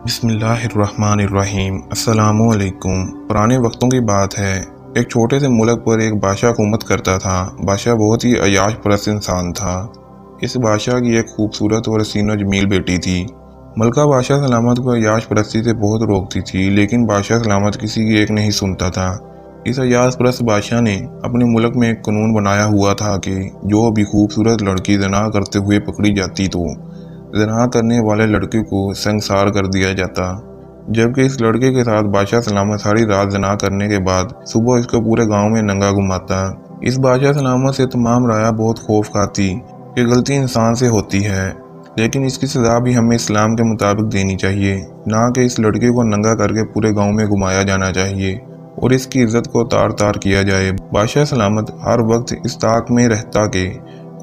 بسم اللہ الرحمن الرحیم۔ السلام علیکم۔ پرانے وقتوں کی بات ہے، ایک چھوٹے سے ملک پر ایک بادشاہ حکومت کرتا تھا۔ بادشاہ بہت ہی عیاش پرست انسان تھا۔ اس بادشاہ کی ایک خوبصورت اور حسین و جمیل بیٹی تھی۔ ملکہ بادشاہ سلامت کو عیاش پرستی سے بہت روکتی تھی، لیکن بادشاہ سلامت کسی کی ایک نہیں سنتا تھا۔ اس عیاش پرست بادشاہ نے اپنے ملک میں ایک قانون بنایا ہوا تھا کہ جو بھی خوبصورت لڑکی زنا کرتے ہوئے پکڑی جاتی تو زنا کرنے والے لڑکے کو سنسار کر دیا جاتا، جبکہ اس لڑکے کے ساتھ بادشاہ سلامت ساری رات زنا کرنے کے بعد صبح اس کو پورے گاؤں میں ننگا گھماتا۔ اس بادشاہ سلامت سے تمام رعایا بہت خوف کھاتی کہ غلطی انسان سے ہوتی ہے، لیکن اس کی سزا بھی ہمیں اسلام کے مطابق دینی چاہیے، نہ کہ اس لڑکے کو ننگا کر کے پورے گاؤں میں گھمایا جانا چاہیے اور اس کی عزت کو تار تار کیا جائے۔ بادشاہ سلامت ہر وقت اس طاق میں رہتا کہ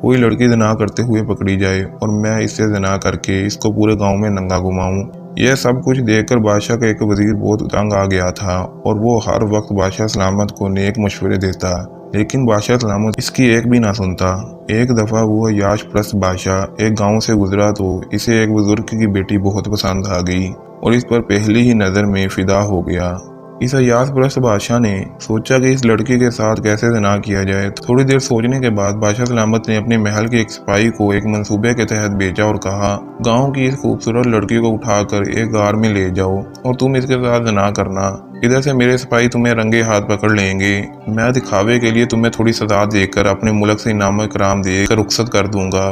کوئی لڑکی زنا کرتے ہوئے پکڑی جائے اور میں اس سے زنا کر کے اس کو پورے گاؤں میں ننگا گھماؤں۔ یہ سب کچھ دیکھ کر بادشاہ کا ایک وزیر بہت تنگ آ گیا تھا اور وہ ہر وقت بادشاہ سلامت کو نیک مشورے دیتا، لیکن بادشاہ سلامت اس کی ایک بھی نہ سنتا۔ ایک دفعہ وہ عیاش پرست بادشاہ ایک گاؤں سے گزرا تو اسے ایک بزرگ کی بیٹی بہت پسند آ گئی اور اس پر پہلی ہی نظر میں فدا ہو گیا۔ اس عیاش پرست بادشاہ نے سوچا کہ اس لڑکی کے ساتھ کیسے زنا کیا جائے۔ تھوڑی دیر سوچنے کے بعد بادشاہ سلامت نے اپنے محل کے ایک سپاہی کو ایک منصوبے کے تحت بھیجا اور کہا، گاؤں کی اس خوبصورت لڑکی کو اٹھا کر ایک غار میں لے جاؤ اور تم اس کے ساتھ زنا کرنا۔ ادھر سے میرے سپاہی تمہیں رنگے ہاتھ پکڑ لیں گے۔ میں دکھاوے کے لیے تمہیں تھوڑی سزا دے کر اپنے ملک سے انعام و اکرام دے کر رخصت کر دوں گا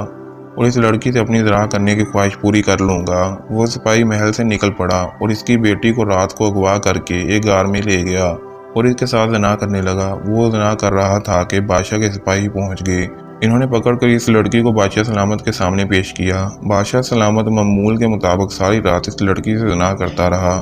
اور اس لڑکی سے اپنی زنا کرنے کی خواہش پوری کر لوں گا۔ وہ سپاہی محل سے نکل پڑا اور اس کی بیٹی کو رات کو اغوا کر کے ایک غار میں لے گیا اور اس کے ساتھ زنا کرنے لگا۔ وہ زنا کر رہا تھا کہ بادشاہ کے سپاہی پہنچ گئے۔ انہوں نے پکڑ کر اس لڑکی کو بادشاہ سلامت کے سامنے پیش کیا۔ بادشاہ سلامت معمول کے مطابق ساری رات اس لڑکی سے زنا کرتا رہا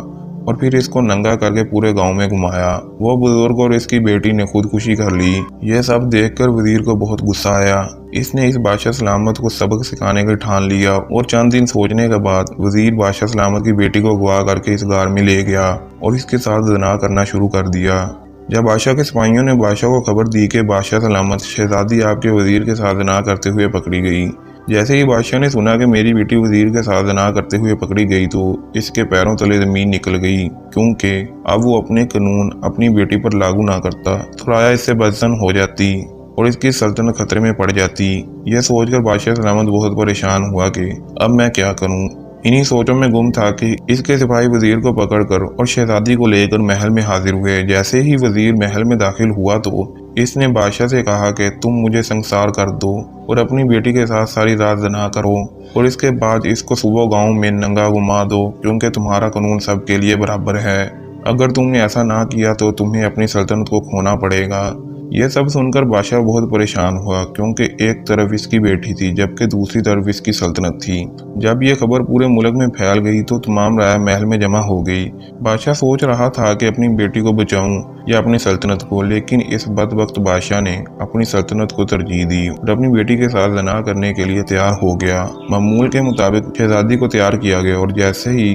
اور پھر اس کو ننگا کر کے پورے گاؤں میں گھمایا۔ وہ بزرگ اور اس کی بیٹی نے خودکشی کر لی۔ یہ سب دیکھ کر وزیر کو بہت غصہ آیا۔ اس نے اس بادشاہ سلامت کو سبق سکھانے کا ٹھان لیا اور چند دن سوچنے کے بعد وزیر بادشاہ سلامت کی بیٹی کو اغوا کر کے اس غار میں لے گیا اور اس کے ساتھ زنا کرنا شروع کر دیا۔ جب بادشاہ کے سپاہیوں نے بادشاہ کو خبر دی کہ بادشاہ سلامت شہزادی آپ کے وزیر کے ساتھ زنا کرتے ہوئے پکڑی گئی، جیسے ہی بادشاہ نے سنا کہ میری بیٹی وزیر کے ساتھ زنا کرتے ہوئے پکڑی گئی تو اس کے پیروں تلے زمین نکل گئی، کیونکہ اب وہ اپنے قانون اپنی بیٹی پر لاگو نہ کرتا تو رعایا اس سے بدظن ہو جاتی اور اس کی سلطنت خطرے میں پڑ جاتی۔ یہ سوچ کر بادشاہ سلامت بہت پریشان ہوا کہ اب میں کیا کروں۔ انہی سوچوں میں گم تھا کہ اس کے سپاہی وزیر کو پکڑ کر اور شہزادی کو لے کر محل میں حاضر ہوئے۔ جیسے ہی وزیر محل میں داخل ہوا تو اس نے بادشاہ سے کہا کہ تم مجھے سنسار کر دو اور اپنی بیٹی کے ساتھ ساری رات زنا کرو اور اس کے بعد اس کو صبح گاؤں میں ننگا گھما دو، کیونکہ تمہارا قانون سب کے لیے برابر ہے۔ اگر تم نے ایسا نہ کیا تو تمہیں اپنی سلطنت کو کھونا پڑے گا۔ یہ سب سن کر بادشاہ بہت پریشان ہوا، کیونکہ ایک طرف اس کی بیٹی تھی جبکہ دوسری طرف اس کی سلطنت تھی۔ جب یہ خبر پورے ملک میں پھیل گئی تو تمام رعایا محل میں جمع ہو گئی۔ بادشاہ سوچ رہا تھا کہ اپنی بیٹی کو بچاؤں یا اپنی سلطنت کو، لیکن اس بدبخت بادشاہ نے اپنی سلطنت کو ترجیح دی اور اپنی بیٹی کے ساتھ زنا کرنے کے لیے تیار ہو گیا۔ معمول کے مطابق شہزادی کو تیار کیا گیا اور جیسے ہی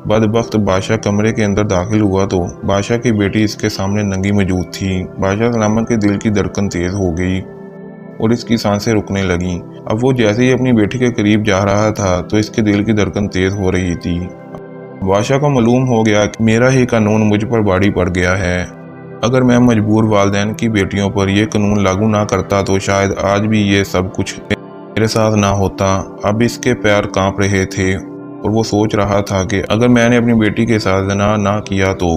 بدبخت بادشاہ کمرے کے اندر داخل ہوا تو بادشاہ کی بیٹی اس کے سامنے ننگی موجود تھی۔ بادشاہ سلامت کے دل کی دھڑکن تیز ہو گئی اور اس کی سانسیں رکنے لگیں۔ اب وہ جیسے ہی اپنی بیٹی کے قریب جا رہا تھا تو اس کے دل کی دھڑکن تیز ہو رہی تھی۔ بادشاہ کو معلوم ہو گیا کہ میرا ہی قانون مجھ پر بھاری پڑ گیا ہے۔ اگر میں مجبور والدین کی بیٹیوں پر یہ قانون لاگو نہ کرتا تو شاید آج بھی یہ سب کچھ میرے ساتھ نہ ہوتا۔ اب اس کے پیر کانپ رہے تھے اور وہ سوچ رہا تھا کہ اگر میں نے اپنی بیٹی کے ساتھ زنا نہ کیا تو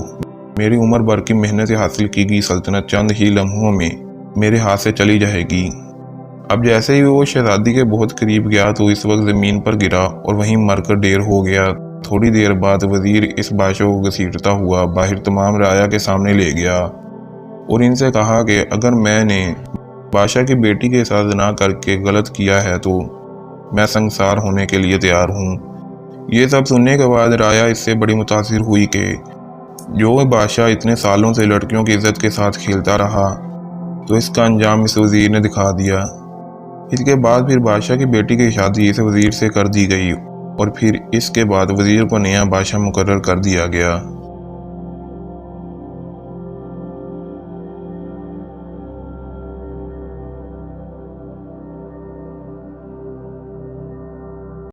میری عمر بھر کی محنت سے حاصل کی گئی سلطنت چند ہی لمحوں میں میرے ہاتھ سے چلی جائے گی۔ اب جیسے ہی وہ شہزادی کے بہت قریب گیا تو اس وقت زمین پر گرا اور وہیں مر کر ڈیر ہو گیا۔ تھوڑی دیر بعد وزیر اس بادشاہ کو گھسیٹتا ہوا باہر تمام رعایا کے سامنے لے گیا اور ان سے کہا کہ اگر میں نے بادشاہ کی بیٹی کے ساتھ زنا کر کے غلط کیا ہے تو میں سنسار ہونے کے لیے تیار ہوں۔ یہ سب سننے کے بعد رعایا اس سے بڑی متاثر ہوئی کہ جو بادشاہ اتنے سالوں سے لڑکیوں کی عزت کے ساتھ کھیلتا رہا تو اس کا انجام اس وزیر نے دکھا دیا۔ اس کے بعد پھر بادشاہ کی بیٹی کی شادی اس وزیر سے کر دی گئی اور پھر اس کے بعد وزیر کو نیا بادشاہ مقرر کر دیا گیا۔